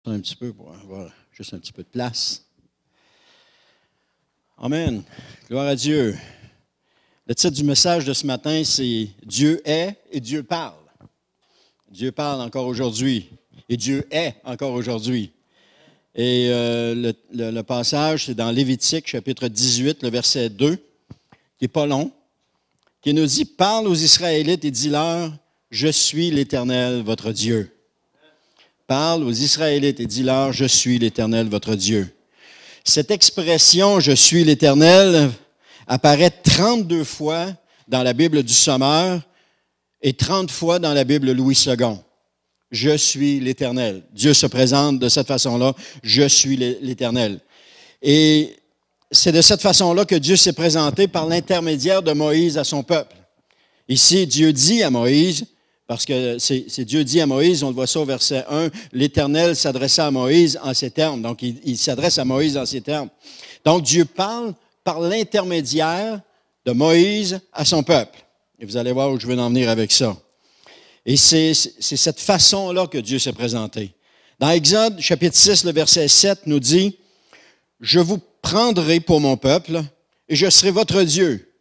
Un petit peu pour avoir juste un petit peu de place. Amen. Gloire à Dieu. Le titre du message de ce matin, c'est « Dieu est et Dieu parle ». Dieu parle encore aujourd'hui et Dieu est encore aujourd'hui. Et le passage, c'est dans Lévitique, chapitre 18, le verset 2, qui n'est pas long, qui nous dit « Parle aux Israélites et dis-leur, je suis l'Éternel, votre Dieu ». Parle aux Israélites et dis-leur, je suis l'Éternel, votre Dieu. Cette expression, je suis l'Éternel, apparaît 32 fois dans la Bible du Sommeur et 30 fois dans la Bible Louis II. Je suis l'Éternel. Dieu se présente de cette façon-là, je suis l'Éternel. Et c'est de cette façon-là que Dieu s'est présenté par l'intermédiaire de Moïse à son peuple. Ici, Dieu dit à Moïse, parce que c'est Dieu dit à Moïse, on le voit ça au verset 1, l'Éternel s'adressa à Moïse en ces termes. Donc, il s'adresse à Moïse en ces termes. Donc, Dieu parle par l'intermédiaire de Moïse à son peuple. Et vous allez voir où je veux en venir avec ça. Et c'est cette façon-là que Dieu s'est présenté. Dans Exode, chapitre 6, le verset 7 nous dit, « Je vous prendrai pour mon peuple et je serai votre Dieu.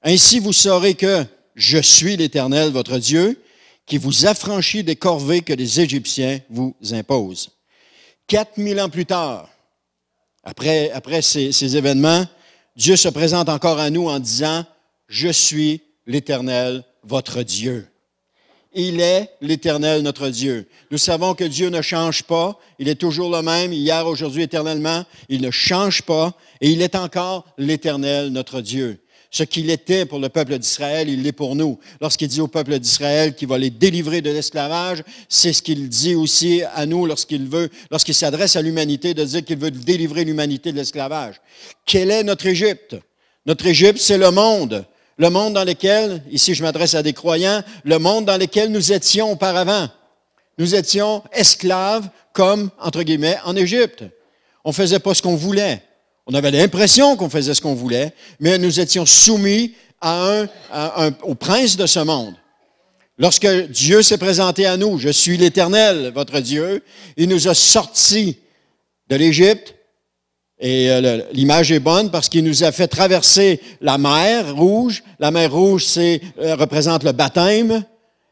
Ainsi vous saurez que je suis l'Éternel, votre Dieu, qui vous affranchit des corvées que les Égyptiens vous imposent. » 4000 ans plus tard, après ces événements, Dieu se présente encore à nous en disant, « Je suis l'Éternel, votre Dieu. » Il est l'Éternel, notre Dieu. Nous savons que Dieu ne change pas. Il est toujours le même, hier, aujourd'hui, éternellement. Il ne change pas et il est encore l'Éternel, notre Dieu. Ce qu'il était pour le peuple d'Israël, il l'est pour nous. Lorsqu'il dit au peuple d'Israël qu'il va les délivrer de l'esclavage, c'est ce qu'il dit aussi à nous lorsqu'il s'adresse à l'humanité, de dire qu'il veut délivrer l'humanité de l'esclavage. Quelle est notre Égypte? Notre Égypte, c'est le monde. Le monde dans lequel, ici je m'adresse à des croyants, le monde dans lequel nous étions auparavant. Nous étions esclaves comme, entre guillemets, en Égypte. On ne faisait pas ce qu'on voulait. On avait l'impression qu'on faisait ce qu'on voulait, mais nous étions soumis au prince de ce monde. Lorsque Dieu s'est présenté à nous, « Je suis l'Éternel, votre Dieu », il nous a sortis de l'Égypte, et l'image est bonne parce qu'il nous a fait traverser la mer Rouge. La mer Rouge représente le baptême,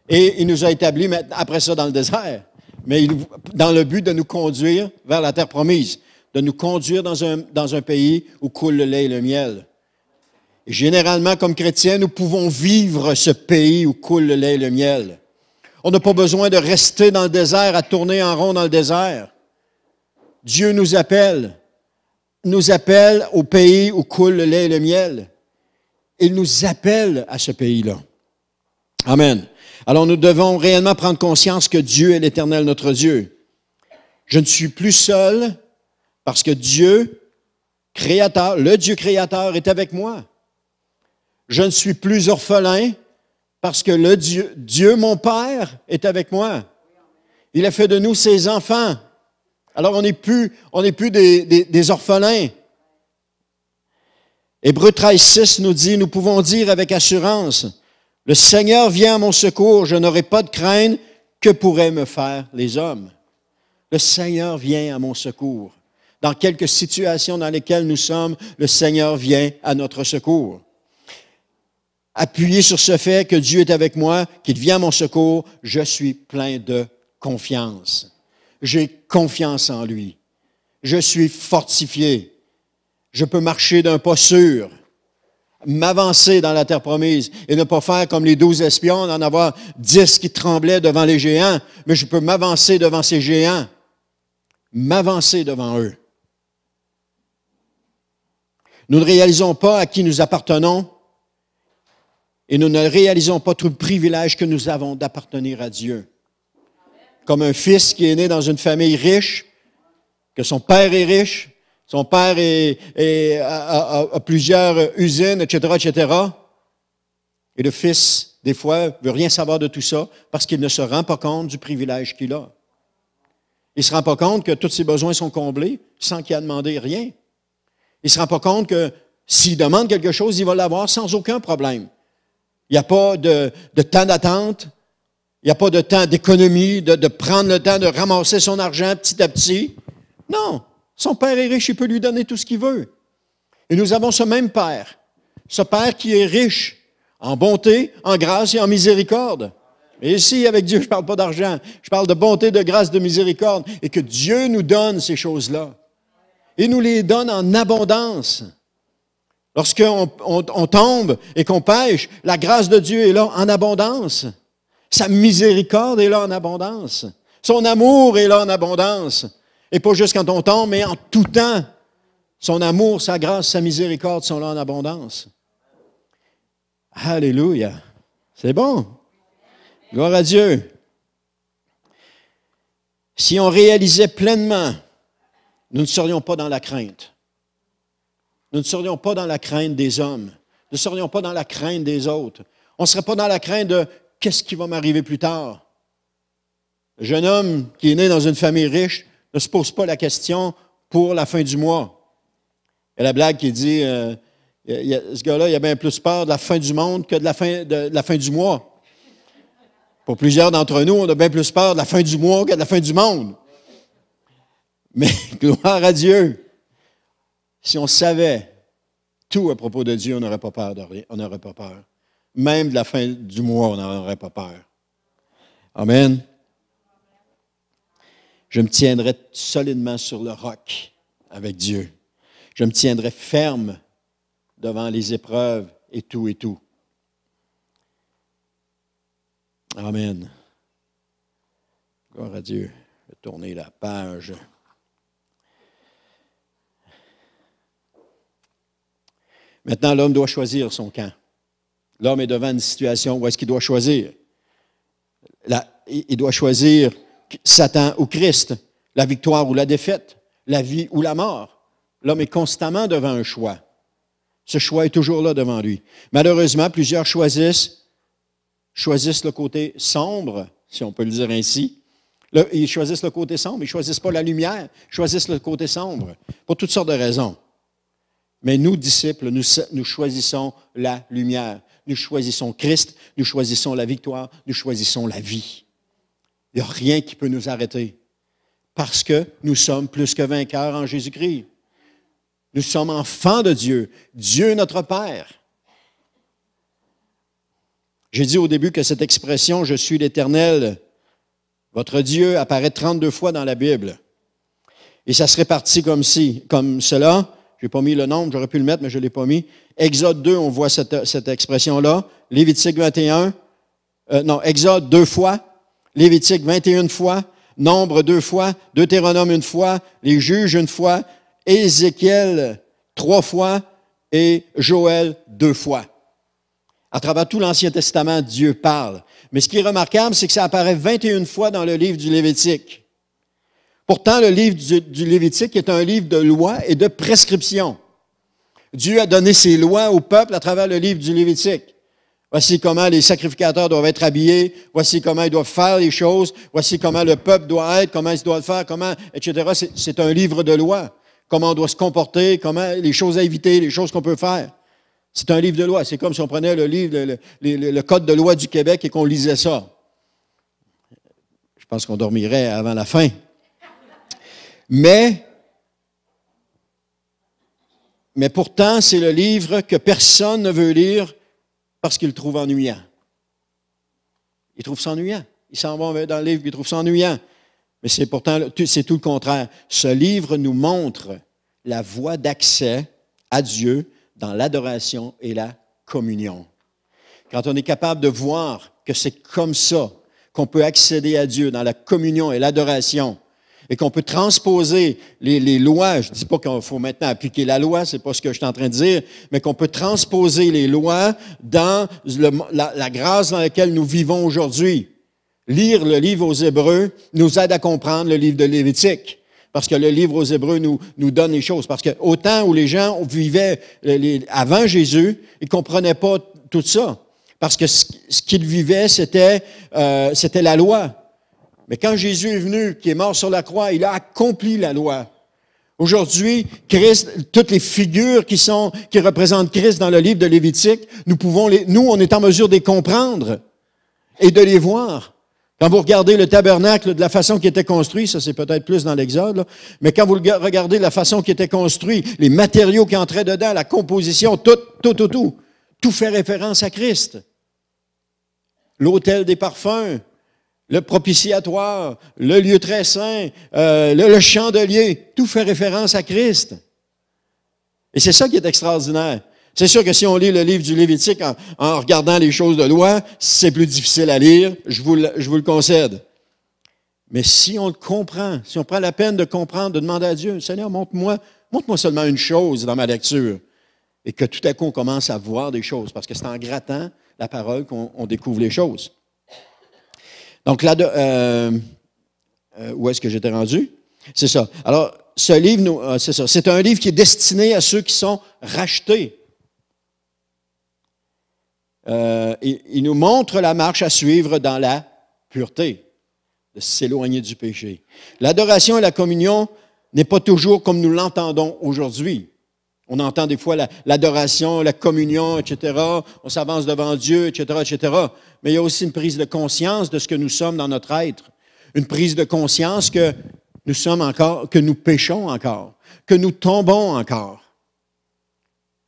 et il nous a établis après ça dans le désert, mais dans le but de nous conduire vers la terre promise, de nous conduire dans un pays où coule le lait et le miel. Et généralement, comme chrétiens, nous pouvons vivre ce pays où coule le lait et le miel. On n'a pas besoin de rester dans le désert, à tourner en rond dans le désert. Dieu nous appelle au pays où coule le lait et le miel. Il nous appelle à ce pays-là. Amen. Alors, nous devons réellement prendre conscience que Dieu est l'Éternel, notre Dieu. Je ne suis plus seul, parce que Dieu, créateur, le Dieu créateur est avec moi. Je ne suis plus orphelin parce que le Dieu, mon Père, est avec moi. Il a fait de nous ses enfants. Alors on n'est plus des orphelins. Hébreux 13:6 nous dit, nous pouvons dire avec assurance, « Le Seigneur vient à mon secours, je n'aurai pas de crainte, que pourraient me faire les hommes? » Le Seigneur vient à mon secours. Dans quelques situations dans lesquelles nous sommes, le Seigneur vient à notre secours. Appuyé sur ce fait que Dieu est avec moi, qu'il vient à mon secours, je suis plein de confiance. J'ai confiance en lui. Je suis fortifié. Je peux marcher d'un pas sûr, m'avancer dans la terre promise et ne pas faire comme les 12 espions, en avoir 10 qui tremblaient devant les géants, mais je peux m'avancer devant ces géants, m'avancer devant eux. Nous ne réalisons pas à qui nous appartenons et nous ne réalisons pas tout le privilège que nous avons d'appartenir à Dieu. Comme un fils qui est né dans une famille riche, que son père est riche, son père a plusieurs usines, etc., etc. Et le fils, des fois, ne veut rien savoir de tout ça parce qu'il ne se rend pas compte du privilège qu'il a. Il ne se rend pas compte que tous ses besoins sont comblés sans qu'il ait demandé rien. Il ne se rend pas compte que s'il demande quelque chose, il va l'avoir sans aucun problème. Il n'y a pas de temps d'attente. Il n'y a pas de temps d'économie, de prendre le temps de ramasser son argent petit à petit. Non, son Père est riche, il peut lui donner tout ce qu'il veut. Et nous avons ce même Père, ce Père qui est riche en bonté, en grâce et en miséricorde. Et ici, avec Dieu, je ne parle pas d'argent, je parle de bonté, de grâce, de miséricorde, et que Dieu nous donne ces choses-là. Et nous les donne en abondance. Lorsqu'on tombe et qu'on pêche, la grâce de Dieu est là en abondance. Sa miséricorde est là en abondance. Son amour est là en abondance. Et pas juste quand on tombe, mais en tout temps. Son amour, sa grâce, sa miséricorde sont là en abondance. Alléluia. C'est bon. Gloire à Dieu. Si on réalisait pleinement, nous ne serions pas dans la crainte. Nous ne serions pas dans la crainte des hommes. Nous ne serions pas dans la crainte des autres. On ne serait pas dans la crainte de qu'est-ce qui va m'arriver plus tard. Le jeune homme qui est né dans une famille riche ne se pose pas la question pour la fin du mois. Il y a la blague qui dit, ce gars-là, il a bien plus peur de la fin du monde que de la fin du mois. Pour plusieurs d'entre nous, on a bien plus peur de la fin du mois que de la fin du monde. Mais gloire à Dieu. Si on savait tout à propos de Dieu, on n'aurait pas peur de rien. On n'aurait pas peur. Même de la fin du mois, on n'aurait pas peur. Amen. Je me tiendrai solidement sur le roc avec Dieu. Je me tiendrai ferme devant les épreuves et tout et tout. Amen. Gloire à Dieu. Je vais tourner la page. Maintenant, l'homme doit choisir son camp. L'homme est devant une situation où est-ce qu'il doit choisir? Il doit choisir Satan ou Christ, la victoire ou la défaite, la vie ou la mort. L'homme est constamment devant un choix. Ce choix est toujours là devant lui. Malheureusement, plusieurs choisissent le côté sombre, si on peut le dire ainsi. Ils choisissent le côté sombre, ils ne choisissent pas la lumière, ils choisissent le côté sombre, pour toutes sortes de raisons. Mais nous, disciples, nous choisissons la lumière. Nous choisissons Christ, nous choisissons la victoire, nous choisissons la vie. Il n'y a rien qui peut nous arrêter parce que nous sommes plus que vainqueurs en Jésus-Christ. Nous sommes enfants de Dieu, Dieu notre Père. J'ai dit au début que cette expression « Je suis l'Éternel », votre Dieu, apparaît 32 fois dans la Bible. Et ça se répartit comme cela. Je n'ai pas mis le nombre, j'aurais pu le mettre, mais je ne l'ai pas mis. Exode 2, on voit cette expression-là. Lévitique 21, Exode 2 fois. Lévitique 21 fois. Nombre 2 fois. Deutéronome 1 fois. Les Juges 1 fois. Ézéchiel 3 fois. Et Joël 2 fois. À travers tout l'Ancien Testament, Dieu parle. Mais ce qui est remarquable, c'est que ça apparaît 21 fois dans le livre du Lévitique. Pourtant, le livre du Lévitique est un livre de lois et de prescriptions. Dieu a donné ses lois au peuple à travers le livre du Lévitique. Voici comment les sacrificateurs doivent être habillés, voici comment ils doivent faire les choses, voici comment le peuple doit être, comment il doit le faire, etc. C'est un livre de lois. Comment on doit se comporter, les choses à éviter, les choses qu'on peut faire. C'est un livre de loi. C'est comme si on prenait le Code de loi du Québec et qu'on lisait ça. Je pense qu'on dormirait avant la fin. Mais pourtant, c'est le livre que personne ne veut lire parce qu'il le trouve ennuyant. Il trouve ça ennuyant. Il s'en va dans le livre et il trouve ça ennuyant. Mais c'est tout le contraire. Ce livre nous montre la voie d'accès à Dieu dans l'adoration et la communion. Quand on est capable de voir que c'est comme ça qu'on peut accéder à Dieu dans la communion et l'adoration, et qu'on peut transposer les lois, je ne dis pas qu'il faut maintenant appliquer la loi, c'est pas ce que je suis en train de dire, mais qu'on peut transposer les lois dans la grâce dans laquelle nous vivons aujourd'hui. Lire le livre aux Hébreux nous aide à comprendre le livre de Lévitique, parce que le livre aux Hébreux nous donne les choses. Parce qu'au temps où les gens vivaient avant Jésus, ils ne comprenaient pas tout ça, parce que ce qu'ils vivaient, c'était la loi. Mais quand Jésus est venu, qui est mort sur la croix, il a accompli la loi. Aujourd'hui, Christ, toutes les figures qui représentent Christ dans le livre de Lévitique, nous, on est en mesure de les comprendre et de les voir. Quand vous regardez le tabernacle de la façon qui était construit, ça c'est peut-être plus dans l'Exode, là, mais quand vous regardez la façon qui était construit, les matériaux qui entraient dedans, la composition, tout fait référence à Christ. L'autel des parfums, le propitiatoire, le lieu très saint, le chandelier, tout fait référence à Christ. Et c'est ça qui est extraordinaire. C'est sûr que si on lit le livre du Lévitique en regardant les choses de loi, c'est plus difficile à lire, je vous le concède. Mais si on le comprend, si on prend la peine de comprendre, de demander à Dieu, Seigneur, montre-moi seulement une chose dans ma lecture, et que tout à coup on commence à voir des choses, parce que c'est en grattant la parole qu'on découvre les choses. Donc là, où est-ce que j'étais rendu? C'est ça. Alors, ce livre, c'est ça. C'est un livre qui est destiné à ceux qui sont rachetés. Il nous montre la marche à suivre dans la pureté, de s'éloigner du péché. L'adoration et la communion n'est pas toujours comme nous l'entendons aujourd'hui. On entend des fois l'adoration, la communion, etc. On s'avance devant Dieu, etc., etc. Mais il y a aussi une prise de conscience de ce que nous sommes dans notre être. Une prise de conscience que nous sommes encore, que nous péchons encore, que nous tombons encore.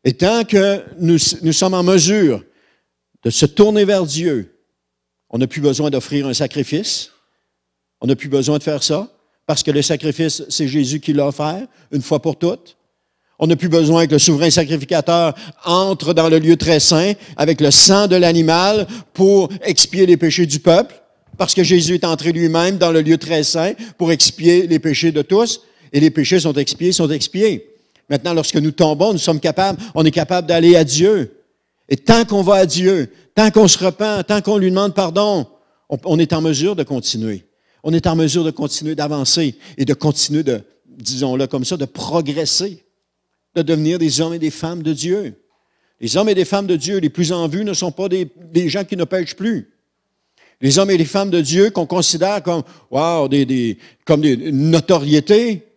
Et tant que nous sommes en mesure de se tourner vers Dieu, on n'a plus besoin d'offrir un sacrifice. On n'a plus besoin de faire ça, parce que le sacrifice, c'est Jésus qui l'a offert, une fois pour toutes. On n'a plus besoin que le souverain sacrificateur entre dans le lieu très saint avec le sang de l'animal pour expier les péchés du peuple, parce que Jésus est entré lui-même dans le lieu très saint pour expier les péchés de tous, et les péchés sont expiés. Maintenant, lorsque nous tombons, on est capable d'aller à Dieu. Et tant qu'on va à Dieu, tant qu'on se repent, tant qu'on lui demande pardon, on est en mesure de continuer. On est en mesure de continuer d'avancer et de continuer disons-le comme ça, de progresser, de devenir des hommes et des femmes de Dieu. Les hommes et des femmes de Dieu les plus en vue ne sont pas des gens qui ne pêchent plus. Les hommes et les femmes de Dieu qu'on considère comme, comme des notoriétés.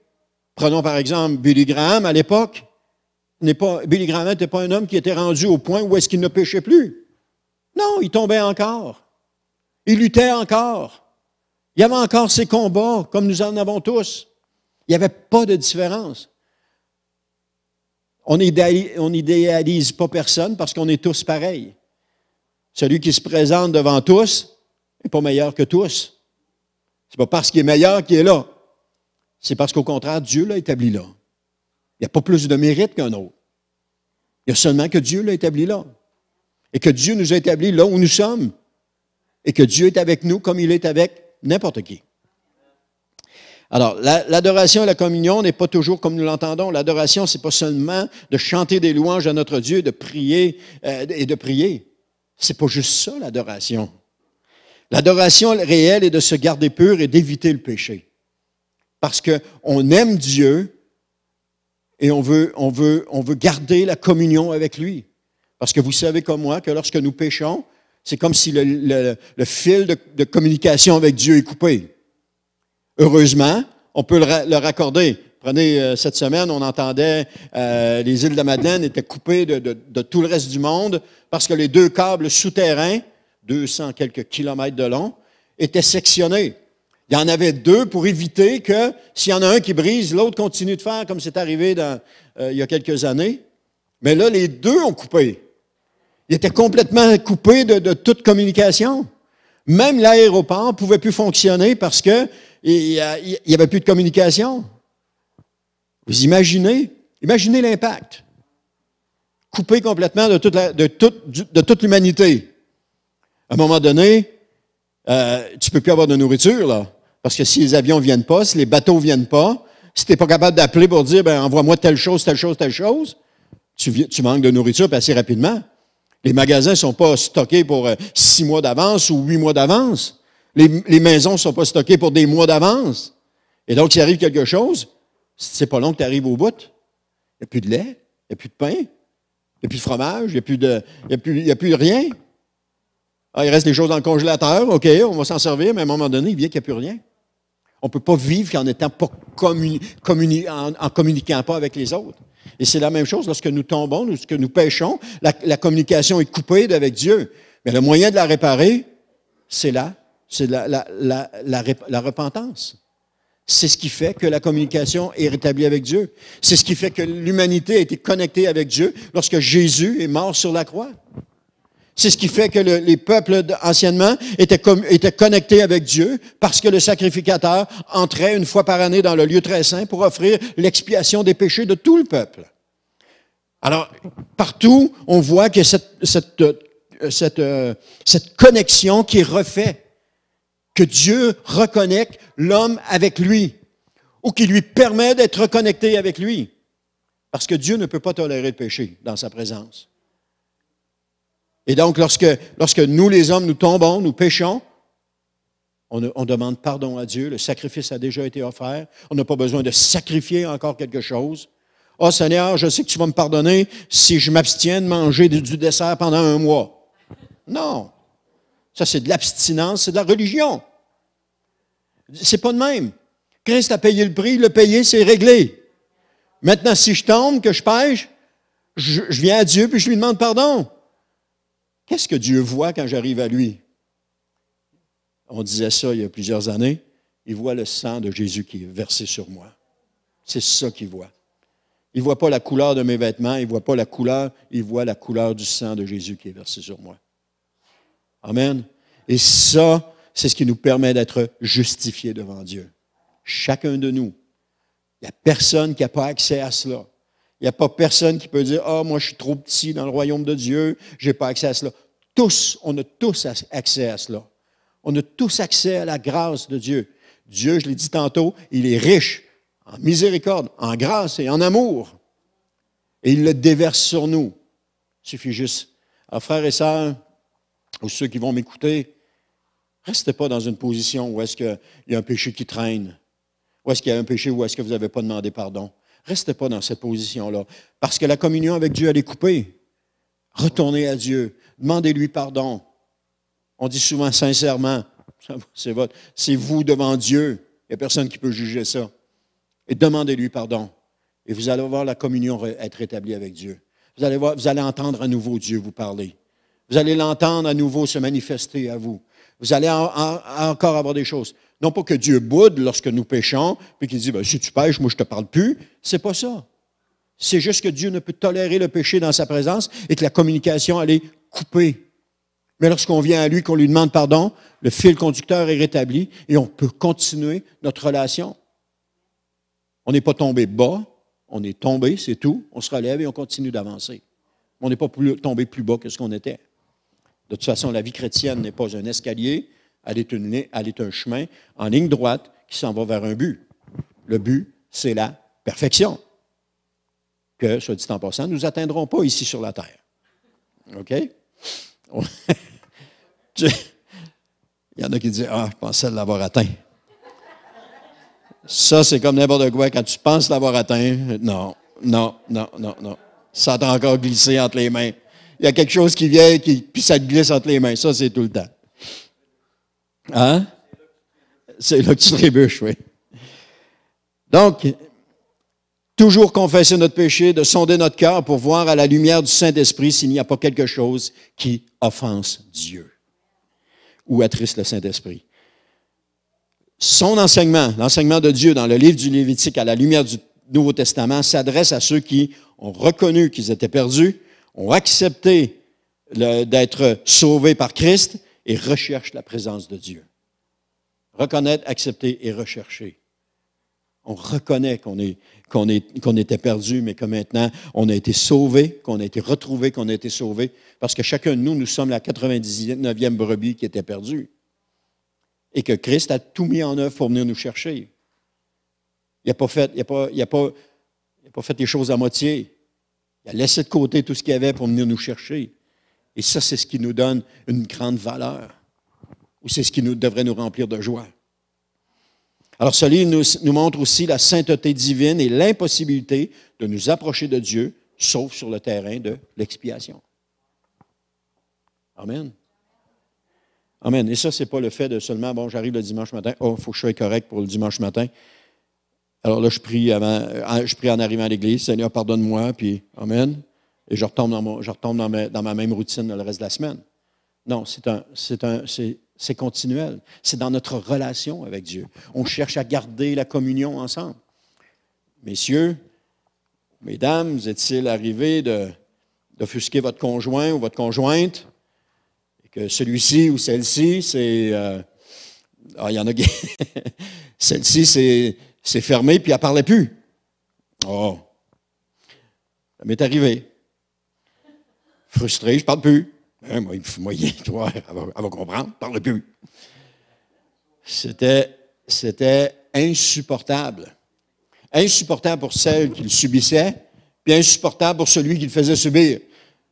Prenons par exemple Billy Graham à l'époque. Billy Graham n'était pas un homme qui était rendu au point où est-ce qu'il ne péchait plus. Non, il tombait encore. Il luttait encore. Il y avait encore ses combats, comme nous en avons tous. Il n'y avait pas de différence. On n'idéalise pas personne parce qu'on est tous pareils. Celui qui se présente devant tous n'est pas meilleur que tous. Ce n'est pas parce qu'il est meilleur qu'il est là. C'est parce qu'au contraire, Dieu l'a établi là. Il n'y a pas plus de mérite qu'un autre. Il y a seulement que Dieu l'a établi là. Et que Dieu nous a établis là où nous sommes. Et que Dieu est avec nous comme il est avec n'importe qui. Alors, l'adoration et la communion n'est pas toujours comme nous l'entendons. L'adoration, ce n'est pas seulement de chanter des louanges à notre Dieu, de prier et de prier. C'est pas juste ça, l'adoration. L'adoration réelle est de se garder pur et d'éviter le péché. Parce qu'on aime Dieu et on veut garder la communion avec lui. Parce que vous savez comme moi que lorsque nous péchons, c'est comme si le fil de communication avec Dieu est coupé. Heureusement, on peut le raccorder. Prenez, cette semaine, on entendait les îles de la Madeleine étaient coupées de tout le reste du monde parce que les 2 câbles souterrains, 200 quelques kilomètres de long, étaient sectionnés. Il y en avait 2 pour éviter que, s'il y en a un qui brise, l'autre continue de faire comme c'est arrivé il y a quelques années. Mais là, les 2 ont coupé. Ils étaient complètement coupés de toute communication. Même l'aéroport ne pouvait plus fonctionner parce qu'il n'y avait plus de communication. Vous imaginez l'impact. Coupé complètement de toute l'humanité. À un moment donné, tu ne peux plus avoir de nourriture, là. Parce que si les avions ne viennent pas, si les bateaux ne viennent pas, si tu n'es pas capable d'appeler pour dire, envoie-moi telle chose, tu manques de nourriture assez rapidement. Les magasins ne sont pas stockés pour 6 mois d'avance ou 8 mois d'avance. Les maisons ne sont pas stockées pour des mois d'avance. Et donc, s'il arrive quelque chose, c'est pas long que tu arrives au bout. Il n'y a plus de lait, il n'y a plus de pain, il n'y a plus de fromage, il n'y a plus rien. Ah, il reste des choses dans le congélateur, OK, on va s'en servir, mais à un moment donné, il vient qu'il n'y a plus rien. On ne peut pas vivre en n'étant pas en communiquant pas avec les autres. Et c'est la même chose lorsque nous tombons, lorsque nous péchons, la communication est coupée avec Dieu. Mais le moyen de la réparer, c'est la C'est la repentance. C'est ce qui fait que la communication est rétablie avec Dieu. C'est ce qui fait que l'humanité a été connectée avec Dieu lorsque Jésus est mort sur la croix. C'est ce qui fait que les peuples anciennement étaient connectés avec Dieu parce que le sacrificateur entrait une fois par année dans le lieu très saint pour offrir l'expiation des péchés de tout le peuple. Alors, partout, on voit que cette connexion qui est refaite, que Dieu reconnecte l'homme avec lui, ou qui lui permet d'être reconnecté avec lui. Parce que Dieu ne peut pas tolérer le péché dans sa présence. Et donc, lorsque nous, les hommes, nous tombons, nous péchons, on demande pardon à Dieu. Le sacrifice a déjà été offert. On n'a pas besoin de sacrifier encore quelque chose. « Oh Seigneur, je sais que tu vas me pardonner si je m'abstiens de manger du dessert pendant 1 mois. » Non. Ça, c'est de l'abstinence, c'est de la religion. C'est pas de même. Christ a payé le prix, le payé, c'est réglé. Maintenant, si je tombe, que je pêche, je viens à Dieu puis je lui demande pardon. Qu'est-ce que Dieu voit quand j'arrive à lui? On disait ça il y a plusieurs années. Il voit le sang de Jésus qui est versé sur moi. C'est ça qu'il voit. Il ne voit pas la couleur de mes vêtements, il ne voit pas la couleur, il voit la couleur du sang de Jésus qui est versé sur moi. Amen. Et ça, c'est ce qui nous permet d'être justifiés devant Dieu. Chacun de nous. Il n'y a personne qui n'a pas accès à cela. Il n'y a pas personne qui peut dire « Ah, moi, je suis trop petit dans le royaume de Dieu, je n'ai pas accès à cela. » Tous, on a tous accès à cela. On a tous accès à la grâce de Dieu. Dieu, je l'ai dit tantôt, il est riche en miséricorde, en grâce et en amour. Et il le déverse sur nous. Il suffit juste. Alors, frères et sœurs, ou ceux qui vont m'écouter, restez pas dans une position où est-ce qu'il y a un péché qui traîne, où est-ce qu'il y a un péché, où est-ce que vous n'avez pas demandé pardon. Restez pas dans cette position-là. Parce que la communion avec Dieu, elle est coupée. Retournez à Dieu. Demandez-lui pardon. On dit souvent sincèrement, c'est vous devant Dieu. Il n'y a personne qui peut juger ça. Et demandez-lui pardon. Et vous allez voir la communion être rétablie avec Dieu. Vous allez entendre à nouveau Dieu vous parler. Vous allez l'entendre à nouveau se manifester à vous. Vous allez encore avoir des choses. Non pas que Dieu boude lorsque nous péchons, puis qu'il dit, si tu pêches, moi je ne te parle plus. C'est pas ça. C'est juste que Dieu ne peut tolérer le péché dans sa présence et que la communication, elle est coupée. Mais lorsqu'on vient à lui, qu'on lui demande pardon, le fil conducteur est rétabli et on peut continuer notre relation. On n'est pas tombé bas, on est tombé, c'est tout. On se relève et on continue d'avancer. On n'est pas tombé plus bas que ce qu'on était. De toute façon, la vie chrétienne n'est pas un escalier, elle est un chemin en ligne droite qui s'en va vers un but. Le but, c'est la perfection. Que, soit dit en passant, nous n'atteindrons pas ici sur la terre. OK? Il y en a qui disent, je pensais l'avoir atteint. Ça, c'est comme n'importe quoi. Quand tu penses l'avoir atteint, non. Ça t'a encore glissé entre les mains. Il y a quelque chose qui vient, puis ça te glisse entre les mains. Ça, c'est tout le temps. Hein? C'est là que tu trébuches, oui. Donc, toujours confesser notre péché, de sonder notre cœur pour voir à la lumière du Saint-Esprit s'il n'y a pas quelque chose qui offense Dieu ou attriste le Saint-Esprit. Son enseignement, l'enseignement de Dieu dans le livre du Lévitique à la lumière du Nouveau Testament, s'adresse à ceux qui ont reconnu qu'ils étaient perdus, ont accepté d'être sauvés par Christ et recherchent la présence de Dieu. Reconnaître, accepter et rechercher. On reconnaît qu'on était perdu, mais que maintenant, on a été sauvés, qu'on a été retrouvés, qu'on a été sauvés, parce que chacun de nous, nous sommes la 99e brebis qui était perdue. Et que Christ a tout mis en œuvre pour venir nous chercher. Il n'a pas fait les choses à moitié. Il a laissé de côté tout ce qu'il y avait pour venir nous chercher. Et ça, c'est ce qui nous donne une grande valeur. Ou c'est ce qui devrait nous remplir de joie. Alors, ce livre nous montre aussi la sainteté divine et l'impossibilité de nous approcher de Dieu, sauf sur le terrain de l'expiation. Amen. Amen. Et ça, ce n'est pas le fait de seulement, j'arrive le dimanche matin, il faut que je sois correct pour le dimanche matin. Alors là, je prie en arrivant à l'église, Seigneur, pardonne-moi, puis Amen. Et je retombe dans ma même routine le reste de la semaine. Non, c'est C'est continuel. C'est dans notre relation avec Dieu. On cherche à garder la communion ensemble. Messieurs, mesdames, vous êtes-il arrivé d'offusquer votre conjoint ou votre conjointe et que celui-ci ou celle-ci, c'est... il y en a qui... celle-ci, c'est fermé puis elle ne parlait plus. Oh! Ça m'est arrivé. Frustré, je ne parle plus. Moi, toi, elle va comprendre, elle ne parle plus. C'était insupportable. Insupportable pour celle qui le subissait, puis insupportable pour celui qui le faisait subir.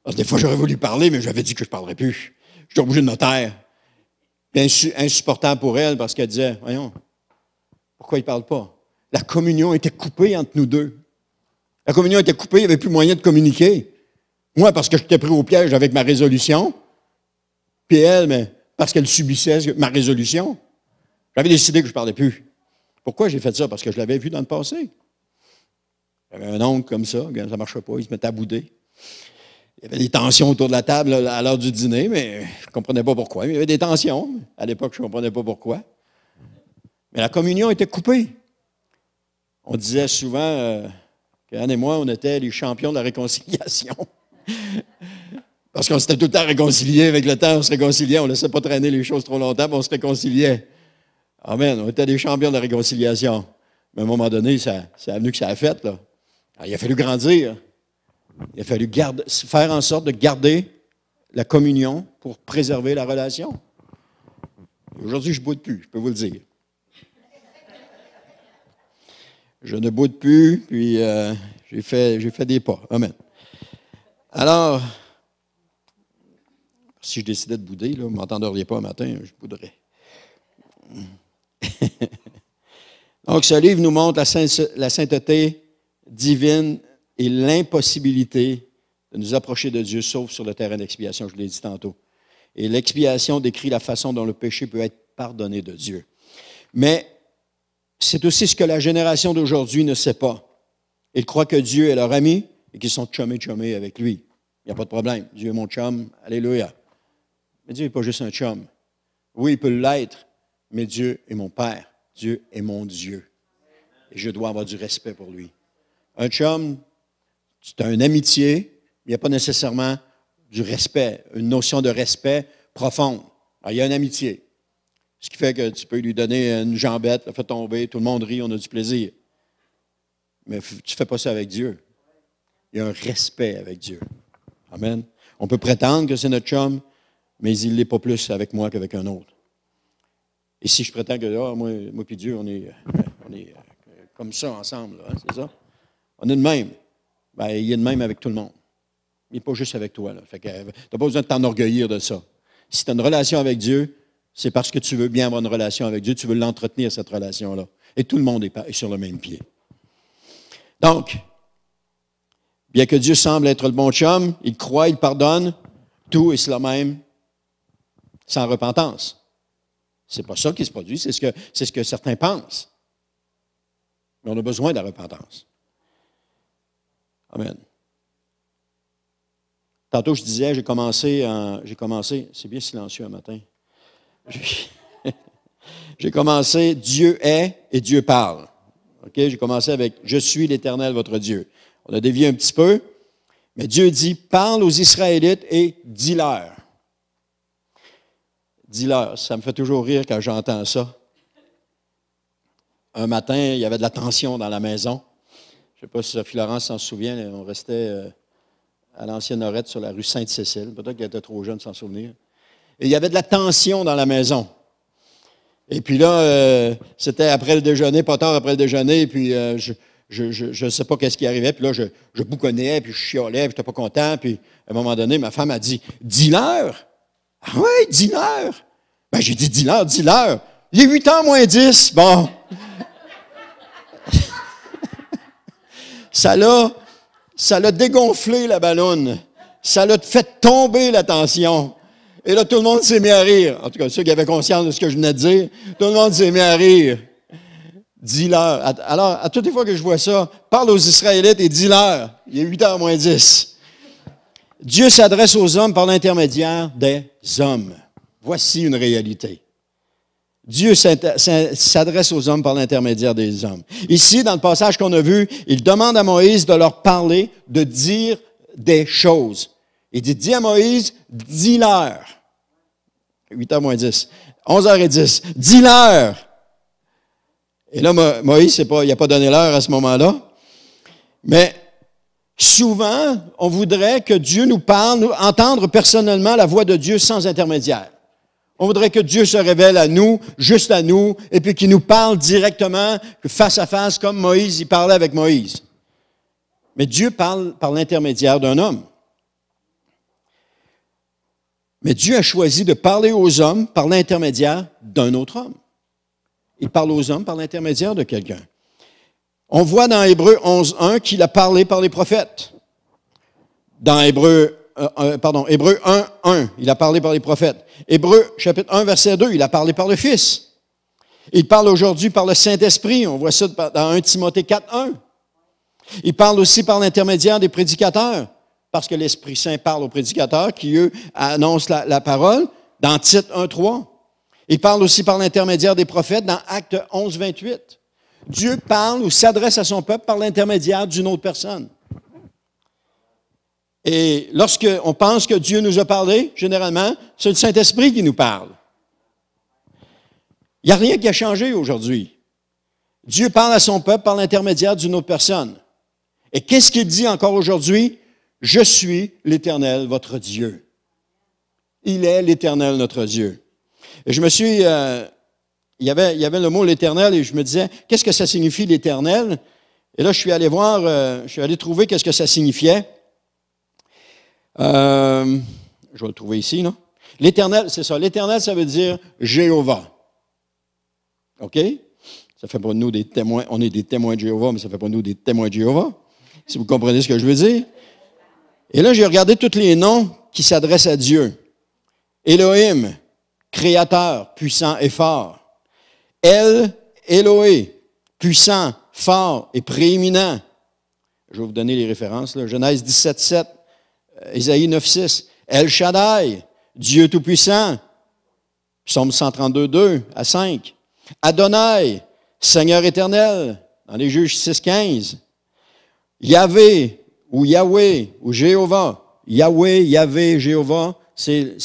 Parce que des fois, j'aurais voulu parler, mais j'avais dit que je ne parlerais plus. J'étais obligé de me taire. Puis insupportable pour elle parce qu'elle disait, voyons, pourquoi il ne parle pas? La communion était coupée entre nous deux. La communion était coupée, il n'y avait plus moyen de communiquer. Moi, parce que j'étais pris au piège avec ma résolution, puis elle, mais parce qu'elle subissait ma résolution. J'avais décidé que je ne parlais plus. Pourquoi j'ai fait ça? Parce que je l'avais vu dans le passé. J'avais un oncle comme ça, ça ne marchait pas, il se mettait à bouder. Il y avait des tensions autour de la table à l'heure du dîner, mais je ne comprenais pas pourquoi. Mais il y avait des tensions. À l'époque, je ne comprenais pas pourquoi. Mais la communion était coupée. On disait souvent qu'Anne et moi, on était les champions de la réconciliation. Parce qu'on s'était tout le temps réconciliés. Avec le temps, on se réconciliait. On ne laissait pas traîner les choses trop longtemps, puis on se réconciliait. Amen. On était des champions de la réconciliation. Mais à un moment donné, c'est venu que ça a fait. Là. Alors, il a fallu grandir. Il a fallu faire en sorte de garder la communion pour préserver la relation. Aujourd'hui, je ne boude plus, je peux vous le dire. Je ne boude plus, puis j'ai fait des pas. Amen. Alors, si je décidais de bouder, là, vous ne m'entendriez pas un matin, je bouderais. Donc, ce livre nous montre la sainteté divine et l'impossibilité de nous approcher de Dieu, sauf sur le terrain d'expiation, je l'ai dit tantôt. Et l'expiation décrit la façon dont le péché peut être pardonné de Dieu. Mais c'est aussi ce que la génération d'aujourd'hui ne sait pas. Ils croient que Dieu est leur ami et qu'ils sont chumés avec lui. Il n'y a pas de problème. Dieu est mon chum, alléluia. Mais Dieu n'est pas juste un chum. Oui, il peut l'être, mais Dieu est mon Père. Dieu est mon Dieu. Et je dois avoir du respect pour lui. Un chum, c'est une amitié, mais il n'y a pas nécessairement du respect, une notion de respect profonde. Alors, il y a une amitié. Ce qui fait que tu peux lui donner une jambette, la faire tomber, tout le monde rit, on a du plaisir. Mais tu ne fais pas ça avec Dieu. Il y a un respect avec Dieu. Amen. On peut prétendre que c'est notre chum, mais il ne l'est pas plus avec moi qu'avec un autre. Et si je prétends que moi et Dieu, on est comme ça ensemble, là, c'est ça? On est de même. Ben, il est de même avec tout le monde. Il n'est pas juste avec toi. Tu n'as pas besoin de t'enorgueillir de ça. Si tu as une relation avec Dieu, c'est parce que tu veux bien avoir une relation avec Dieu, tu veux l'entretenir, cette relation-là. Et tout le monde est sur le même pied. Donc, bien que Dieu semble être le bon chum, il croit, il pardonne, tout est cela même, sans repentance. C'est pas ça qui se produit, c'est ce que certains pensent. Mais on a besoin de la repentance. Amen. Tantôt, je disais, j'ai commencé, c'est bien silencieux un matin. J'ai commencé, Dieu est et Dieu parle. Okay? J'ai commencé avec, je suis l'Éternel, votre Dieu. On a dévié un petit peu, mais Dieu dit, parle aux Israélites et dis-leur. Dis-leur, ça me fait toujours rire quand j'entends ça. Un matin, il y avait de la tension dans la maison. Je ne sais pas si Sophie Laurence s'en souvient, on restait à l'ancienne Norette sur la rue Sainte-Cécile. Peut-être qu'elle était trop jeune de s'en souvenir. Et il y avait de la tension dans la maison. Et puis là, c'était après le déjeuner, pas tard après le déjeuner, et puis je ne sais pas qu'est-ce qui arrivait. Puis là, je bougonnais, puis je chiolais, puis je n'étais pas content. Puis à un moment donné, ma femme a dit, dis-leur. Ah oui, dis-leur. Ben, j'ai dit, dis-leur. Il est 8h moins 10. Bon. Ça l'a dégonflé, la ballonne. Ça l'a fait tomber la tension. Et là, tout le monde s'est mis à rire. En tout cas, ceux qui avaient conscience de ce que je venais de dire, tout le monde s'est mis à rire. Dis-leur. Alors, à toutes les fois que je vois ça, parle aux Israélites et dis-leur. Il est 8h moins 10. Dieu s'adresse aux hommes par l'intermédiaire des hommes. Voici une réalité. Dieu s'adresse aux hommes par l'intermédiaire des hommes. Ici, dans le passage qu'on a vu, il demande à Moïse de leur parler, de dire des choses. Il dit, dis à Moïse, dis-leur. 8h moins 10. 11h10. Dis-leur. Et là, Moïse, il n'a pas donné l'heure à ce moment-là. Mais souvent, on voudrait que Dieu nous parle, entendre personnellement la voix de Dieu sans intermédiaire. On voudrait que Dieu se révèle à nous, juste à nous, et puis qu'il nous parle directement, face à face, comme Moïse, il parlait avec Moïse. Mais Dieu parle par l'intermédiaire d'un homme. Mais Dieu a choisi de parler aux hommes par l'intermédiaire d'un autre homme. Il parle aux hommes par l'intermédiaire de quelqu'un. On voit dans Hébreux 11.1 qu'il a parlé par les prophètes. Dans Hébreux 1.1, il a parlé par les prophètes. Hébreux chapitre 1, verset 2, il a parlé par le Fils. Il parle aujourd'hui par le Saint-Esprit. On voit ça dans 1 Timothée 4.1. Il parle aussi par l'intermédiaire des prédicateurs, parce que l'Esprit Saint parle aux prédicateurs qui, eux, annoncent la parole, dans Tite 1.3. Il parle aussi par l'intermédiaire des prophètes dans Actes 11, 28. Dieu parle ou s'adresse à son peuple par l'intermédiaire d'une autre personne. Et lorsqu'on pense que Dieu nous a parlé, généralement, c'est le Saint-Esprit qui nous parle. Il n'y a rien qui a changé aujourd'hui. Dieu parle à son peuple par l'intermédiaire d'une autre personne. Et qu'est-ce qu'il dit encore aujourd'hui? Je suis l'Éternel, votre Dieu. Il est l'Éternel, notre Dieu. Et je me suis... il y avait le mot l'Éternel et je me disais, qu'est-ce que ça signifie l'Éternel? Et là, je suis allé voir, je suis allé trouver qu'est-ce que ça signifiait. Je vais le trouver ici, non? L'Éternel, c'est ça. L'Éternel, ça veut dire Jéhovah. OK? Ça fait pas de nous des témoins. On est des témoins de Jéhovah, mais ça fait pas de nous des témoins de Jéhovah. Si vous comprenez ce que je veux dire. Et là, j'ai regardé tous les noms qui s'adressent à Dieu. Elohim, créateur, puissant et fort. Eloé, puissant, fort et prééminent. Je vais vous donner les références. Là. Genèse 17, 7. Ésaïe 9, 6. El Shaddai, Dieu Tout-Puissant. Psaume 132, 2 à 5. Adonai, Seigneur éternel, dans les Juges 6, 15. Yahvé, ou Yahweh, ou Jéhovah. Yahweh, Yahvé, Jéhovah, c'est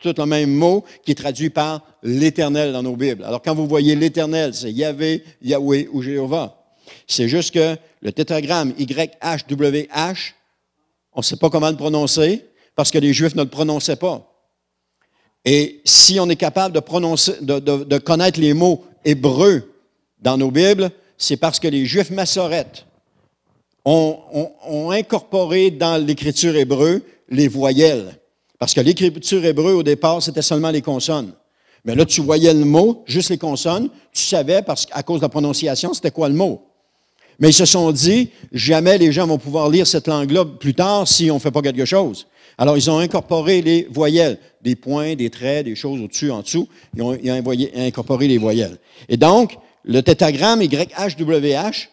tout le même mot qui est traduit par l'Éternel dans nos Bibles. Alors, quand vous voyez l'Éternel, c'est Yahvé, Yahweh ou Jéhovah. C'est juste que le tétragramme YHWH, on ne sait pas comment le prononcer parce que les Juifs ne le prononçaient pas. Et si on est capable de prononcer, de connaître les mots hébreux dans nos Bibles, c'est parce que les Juifs massorètes ont incorporé dans l'écriture hébreu les voyelles. Parce que l'écriture hébreu, au départ, c'était seulement les consonnes. Mais là, tu voyais le mot, juste les consonnes, tu savais, parce qu'à cause de la prononciation, c'était quoi le mot. Mais ils se sont dit, jamais les gens vont pouvoir lire cette langue-là plus tard si on ne fait pas quelque chose. Alors, ils ont incorporé les voyelles, des points, des traits, des choses au-dessus, en dessous. Ils ont incorporé les voyelles. Et donc, le tétragramme YHWH,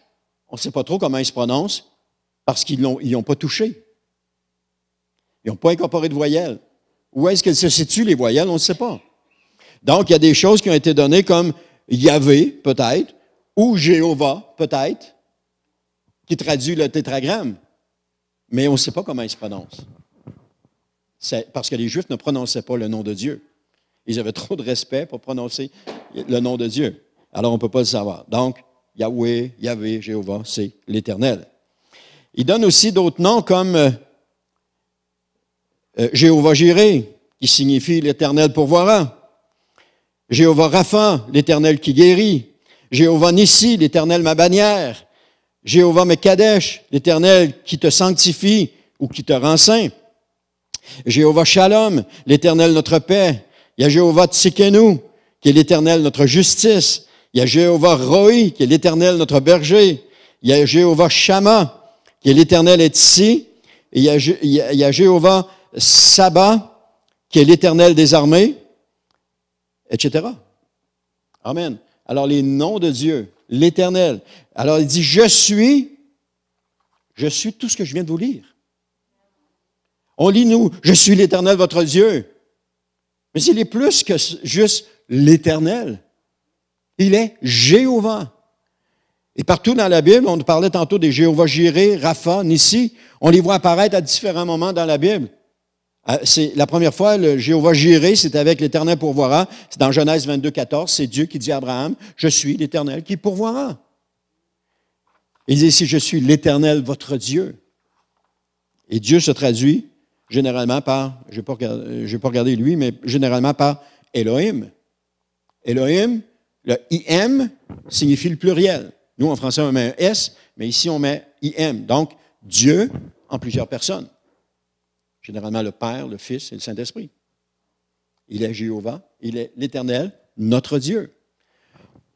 on ne sait pas trop comment il se prononce, parce qu'ils n'ont pas touché. Ils n'ont pas incorporé de voyelles. Où est-ce qu'elles se situent, les voyelles? On ne sait pas. Donc, il y a des choses qui ont été données comme Yahvé, peut-être, ou Jéhovah, peut-être, qui traduit le tétragramme. Mais on ne sait pas comment il se prononce. C'est parce que les Juifs ne prononçaient pas le nom de Dieu. Ils avaient trop de respect pour prononcer le nom de Dieu. Alors, on ne peut pas le savoir. Donc, Yahweh, Yahvé, Jéhovah, c'est l'Éternel. Il donne aussi d'autres noms comme Jéhovah Jireh, qui signifie l'Éternel pourvoira. Jéhovah Rapha, l'Éternel qui guérit. Jéhovah Nissi, l'Éternel ma bannière. Jéhovah Mekadesh, l'Éternel qui te sanctifie ou qui te rend saint. Jéhovah Shalom, l'Éternel notre paix. Il y a Jéhovah Tsikenu, qui est l'Éternel notre justice. Il y a Jéhovah Roi, qui est l'Éternel notre berger. Il y a Jéhovah Shammah, qui est l'Éternel est ici. Et il y a Jéhovah Saba, qui est l'Éternel des armées, etc. Amen. Alors, les noms de Dieu, l'Éternel. Alors, il dit, je suis tout ce que je viens de vous lire. On lit, nous, je suis l'Éternel, votre Dieu. Mais il est plus que juste l'Éternel. Il est Jéhovah. Et partout dans la Bible, on parlait tantôt des Jéhovah Jireh, Rapha, Nissi, on les voit apparaître à différents moments dans la Bible. C'est la première fois, le Jéhovah Jireh, c'est avec l'Éternel pourvoira. C'est dans Genèse 22, 14. C'est Dieu qui dit à Abraham, « Je suis l'Éternel qui pourvoira. » Il dit ici, « Je suis l'Éternel, votre Dieu. » Et Dieu se traduit généralement par, je n'ai pas regardé lui, mais généralement par Elohim. Elohim, le IM signifie le pluriel. Nous, en français, on met un S, mais ici, on met IM. Donc, Dieu en plusieurs personnes. Généralement, le Père, le Fils et le Saint-Esprit. Il est Jéhovah, il est l'Éternel, notre Dieu.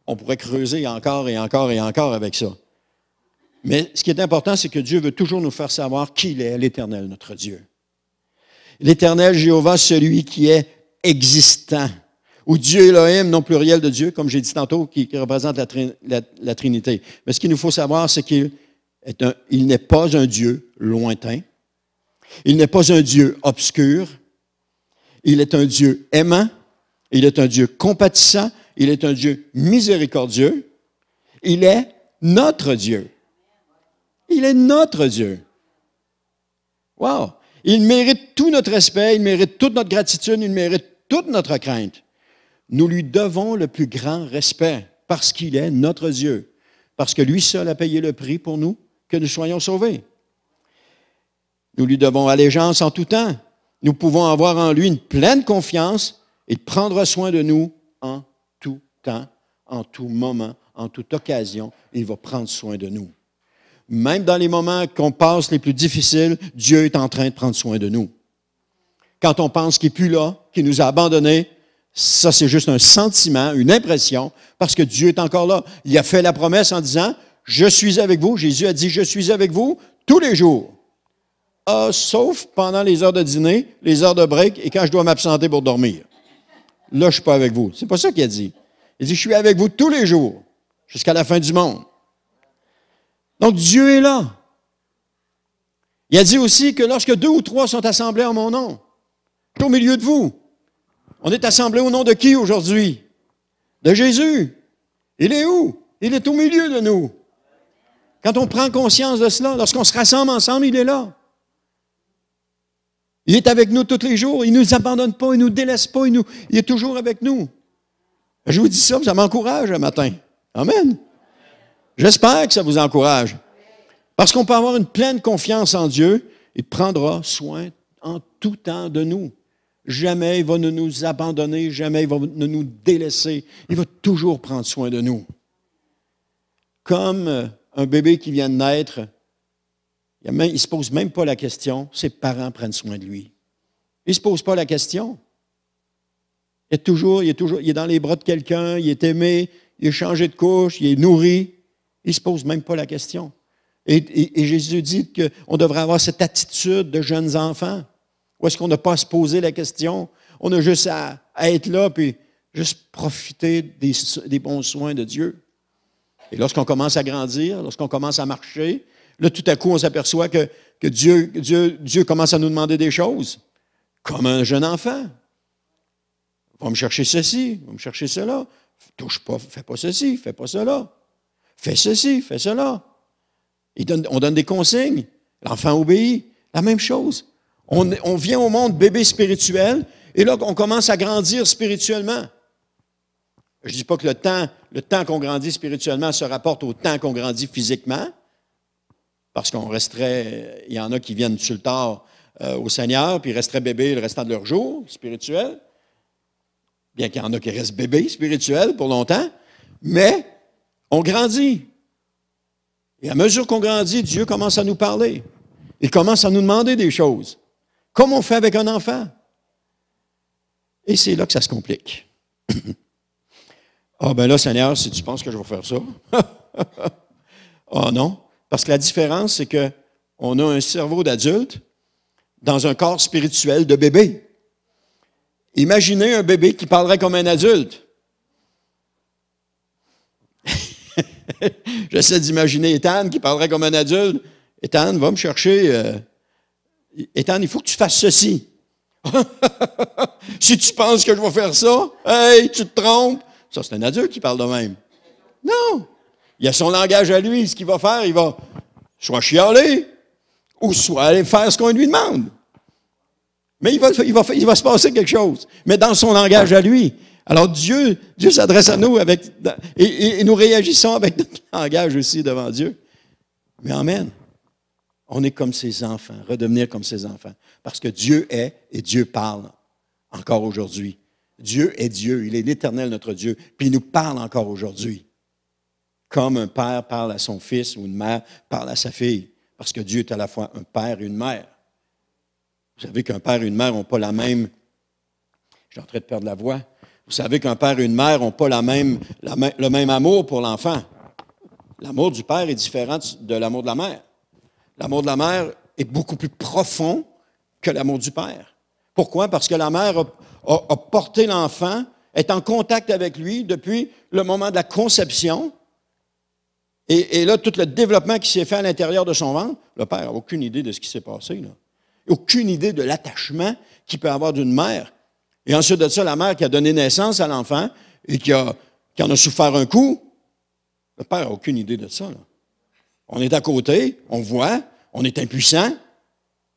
On pourrait creuser encore et encore et encore avec ça. Mais ce qui est important, c'est que Dieu veut toujours nous faire savoir qu'il est l'Éternel, notre Dieu. L'Éternel Jéhovah, celui qui est existant. Ou Dieu Elohim, non pluriel de Dieu, comme j'ai dit tantôt, qui représente la Trinité. Mais ce qu'il nous faut savoir, c'est qu'il n'est pas un Dieu lointain. Il n'est pas un Dieu obscur. Il est un Dieu aimant. Il est un Dieu compatissant. Il est un Dieu miséricordieux. Il est notre Dieu. Il est notre Dieu. Wow! Il mérite tout notre respect, il mérite toute notre gratitude, il mérite toute notre crainte. Nous lui devons le plus grand respect parce qu'il est notre Dieu, parce que lui seul a payé le prix pour nous, que nous soyons sauvés. Nous lui devons allégeance en tout temps. Nous pouvons avoir en lui une pleine confiance et prendre soin de nous en tout temps, en tout moment, en toute occasion. Il va prendre soin de nous. Même dans les moments qu'on passe les plus difficiles, Dieu est en train de prendre soin de nous. Quand on pense qu'il n'est plus là, qu'il nous a abandonnés, ça c'est juste un sentiment, une impression, parce que Dieu est encore là. Il a fait la promesse en disant, « Je suis avec vous ». Jésus a dit, « Je suis avec vous tous les jours ». Sauf pendant les heures de dîner, les heures de break et quand je dois m'absenter pour dormir. Là, je ne suis pas avec vous. C'est pas ça qu'il a dit. Il dit, « Je suis avec vous tous les jours, jusqu'à la fin du monde ». Donc, Dieu est là. Il a dit aussi que lorsque 2 ou 3 sont assemblés en mon nom, je suis au milieu de vous. On est assemblés au nom de qui aujourd'hui? De Jésus. Il est où? Il est au milieu de nous. Quand on prend conscience de cela, lorsqu'on se rassemble ensemble, il est là. Il est avec nous tous les jours. Il ne nous abandonne pas, il ne nous délaisse pas, il est toujours avec nous. Je vous dis ça, ça m'encourage le matin. Amen. J'espère que ça vous encourage. Parce qu'on peut avoir une pleine confiance en Dieu, il prendra soin en tout temps de nous. Jamais il va ne nous abandonner, jamais il va ne nous délaisser. Il va toujours prendre soin de nous. Comme un bébé qui vient de naître, il ne se pose même pas la question, ses parents prennent soin de lui. Il ne se pose pas la question. Il est dans les bras de quelqu'un, il est aimé, il est changé de couche, il est nourri. Il ne se pose même pas la question. Et Jésus dit qu'on devrait avoir cette attitude de jeunes enfants. Où est-ce qu'on n'a pas à se poser la question? On a juste à être là puis juste profiter des bons soins de Dieu. Et lorsqu'on commence à grandir, lorsqu'on commence à marcher, là, tout à coup, on s'aperçoit que Dieu commence à nous demander des choses. Comme un jeune enfant. Va me chercher ceci, va me chercher cela. Touche pas, fais pas ceci, fais pas cela. Fais ceci, fais cela. On donne des consignes. L'enfant obéit. La même chose. On vient au monde bébé spirituel et là, on commence à grandir spirituellement. Je ne dis pas que le temps qu'on grandit spirituellement se rapporte au temps qu'on grandit physiquement, parce qu'on resterait, il y en a qui viennent sur le tard au Seigneur, puis ils resteraient bébés le restant de leur jour spirituel, bien qu'il y en a qui restent bébés spirituels pour longtemps, mais on grandit. Et à mesure qu'on grandit, Dieu commence à nous parler. Il commence à nous demander des choses, comme on fait avec un enfant. Et c'est là que ça se complique. Ah, ben là, Seigneur, si tu penses que je vais faire ça. Ah non, parce que la différence, c'est qu'on a un cerveau d'adulte dans un corps spirituel de bébé. Imaginez un bébé qui parlerait comme un adulte. J'essaie d'imaginer Ethan qui parlerait comme un adulte. Ethan, va me chercher. Ethan, il faut que tu fasses ceci. Si tu penses que je vais faire ça, hey, tu te trompes. Ça, c'est un adulte qui parle de même. Non. Il a son langage à lui. Ce qu'il va faire, il va soit chialer ou soit aller faire ce qu'on lui demande. Mais il va se passer quelque chose. Mais dans son langage à lui. Alors Dieu s'adresse à nous et nous réagissons avec notre langage aussi devant Dieu. Mais amen. On est comme ses enfants, redevenir comme ses enfants. Parce que Dieu est et Dieu parle encore aujourd'hui. Dieu est Dieu, il est l'Éternel notre Dieu, puis il nous parle encore aujourd'hui. Comme un père parle à son fils ou une mère parle à sa fille. Parce que Dieu est à la fois un père et une mère. Vous savez qu'un père et une mère n'ont pas la même... Je suis en train de perdre la voix. Vous savez qu'un père et une mère n'ont pas le même amour pour l'enfant. L'amour du père est différent de l'amour de la mère. L'amour de la mère est beaucoup plus profond que l'amour du père. Pourquoi? Parce que la mère a porté l'enfant, est en contact avec lui depuis le moment de la conception. Et là, tout le développement qui s'est fait à l'intérieur de son ventre, le père n'a aucune idée de ce qui s'est passé. Là. Aucune idée de l'attachement qu'il peut avoir d'une mère. Et ensuite de ça, la mère qui a donné naissance à l'enfant et qui en a souffert un coup, le père n'a aucune idée de ça. Là. On est à côté, on voit, on est impuissant,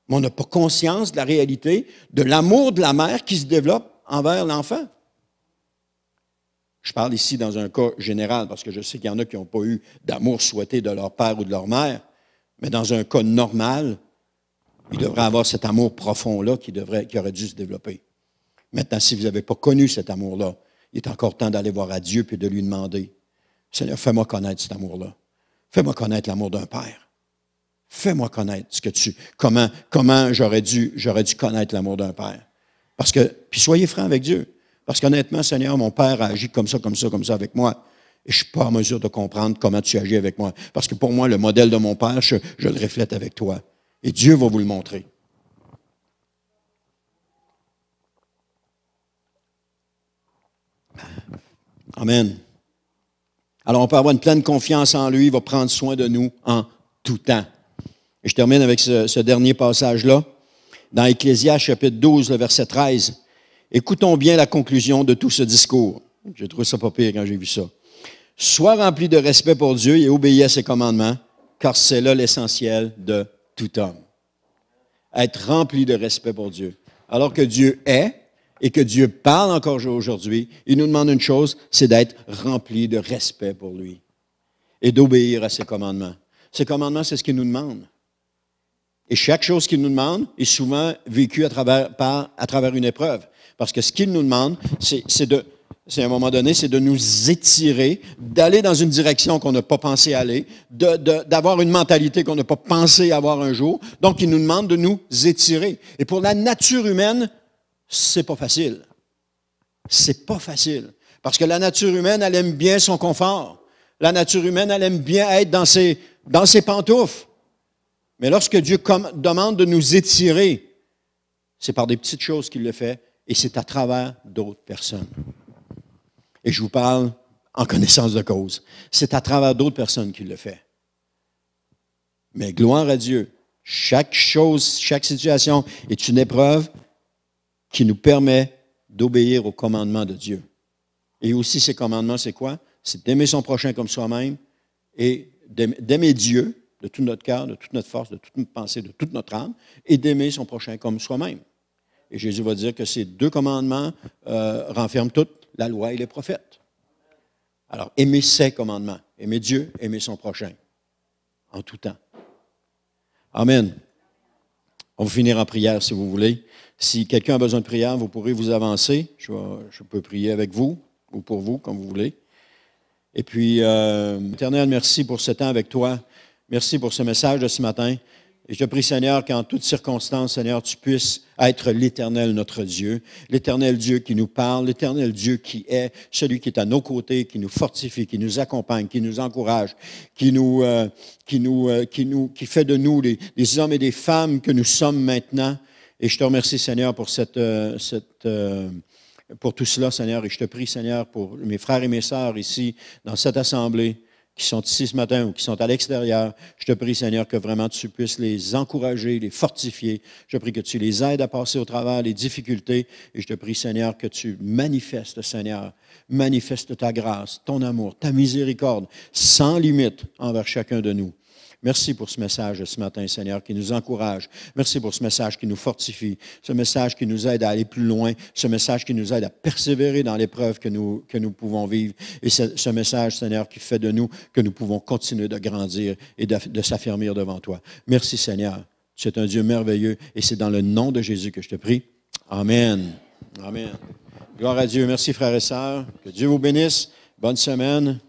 mais on n'a pas conscience de la réalité, de l'amour de la mère qui se développe envers l'enfant. Je parle ici dans un cas général, parce que je sais qu'il y en a qui n'ont pas eu d'amour souhaité de leur père ou de leur mère, mais dans un cas normal, ils devraient avoir cet amour profond-là qui aurait dû se développer. Maintenant, si vous n'avez pas connu cet amour-là, il est encore temps d'aller voir à Dieu et de lui demander, « Seigneur, fais-moi connaître cet amour-là. Fais-moi connaître l'amour d'un père. Fais-moi connaître comment j'aurais dû connaître l'amour d'un père. » Puis soyez francs avec Dieu. Parce qu'honnêtement, Seigneur, mon père a agi comme ça avec moi. Et je ne suis pas en mesure de comprendre comment tu agis avec moi. Parce que pour moi, le modèle de mon père, je le reflète avec toi. Et Dieu va vous le montrer. Amen. Alors, on peut avoir une pleine confiance en lui. Il va prendre soin de nous en tout temps. Et je termine avec ce dernier passage-là. Dans Ecclésiaste, chapitre 12, le verset 13. Écoutons bien la conclusion de tout ce discours. J'ai trouvé ça pas pire quand j'ai vu ça. « Sois rempli de respect pour Dieu et obéis à ses commandements, car c'est là l'essentiel de tout homme. » Être rempli de respect pour Dieu. Alors que Dieu est et que Dieu parle encore aujourd'hui, il nous demande une chose, c'est d'être rempli de respect pour lui et d'obéir à ses commandements. Ses commandements, c'est ce qu'il nous demande. Et chaque chose qu'il nous demande est souvent vécue à travers une épreuve. Parce que ce qu'il nous demande, c'est à un moment donné, c'est de nous étirer, d'aller dans une direction qu'on n'a pas pensé aller, d'avoir une mentalité qu'on n'a pas pensé avoir un jour. Donc, il nous demande de nous étirer. Et pour la nature humaine, c'est pas facile. C'est pas facile. Parce que la nature humaine, elle aime bien son confort. La nature humaine, elle aime bien être dans ses pantoufles. Mais lorsque Dieu demande de nous étirer, c'est par des petites choses qu'il le fait et c'est à travers d'autres personnes. Et je vous parle en connaissance de cause. C'est à travers d'autres personnes qu'il le fait. Mais gloire à Dieu, chaque chose, chaque situation est une épreuve qui nous permet d'obéir aux commandements de Dieu. Et aussi, ces commandements, c'est quoi? C'est d'aimer son prochain comme soi-même et d'aimer Dieu de tout notre cœur, de toute notre force, de toute notre pensée, de toute notre âme, et d'aimer son prochain comme soi-même. Et Jésus va dire que ces deux commandements renferment toute la loi et les prophètes. Alors, aimer ses commandements, aimer Dieu, aimer son prochain, en tout temps. Amen. On va finir en prière, si vous voulez. Si quelqu'un a besoin de prière, vous pourrez vous avancer. Je peux prier avec vous ou pour vous, comme vous voulez. Et puis, Éternel, merci pour ce temps avec toi. Merci pour ce message de ce matin. Et je te prie, Seigneur, qu'en toutes circonstances, Seigneur, tu puisses être l'Éternel, notre Dieu, l'Éternel Dieu qui nous parle, l'Éternel Dieu qui est celui qui est à nos côtés, qui nous fortifie, qui nous accompagne, qui nous encourage, qui fait de nous les hommes et des femmes que nous sommes maintenant. Et je te remercie, Seigneur, pour pour tout cela, Seigneur. Et je te prie, Seigneur, pour mes frères et mes sœurs ici, dans cette assemblée, qui sont ici ce matin ou qui sont à l'extérieur. Je te prie, Seigneur, que vraiment tu puisses les encourager, les fortifier. Je te prie que tu les aides à passer au travers les difficultés. Et je te prie, Seigneur, que tu manifestes, Seigneur, manifeste ta grâce, ton amour, ta miséricorde, sans limite envers chacun de nous. Merci pour ce message ce matin, Seigneur, qui nous encourage. Merci pour ce message qui nous fortifie, ce message qui nous aide à aller plus loin, ce message qui nous aide à persévérer dans l'épreuve que nous pouvons vivre. Et ce message, Seigneur, qui fait de nous que nous pouvons continuer de grandir et de s'affermir devant toi. Merci, Seigneur. Tu es un Dieu merveilleux et c'est dans le nom de Jésus que je te prie. Amen. Amen. Gloire à Dieu. Merci, frères et sœurs. Que Dieu vous bénisse. Bonne semaine.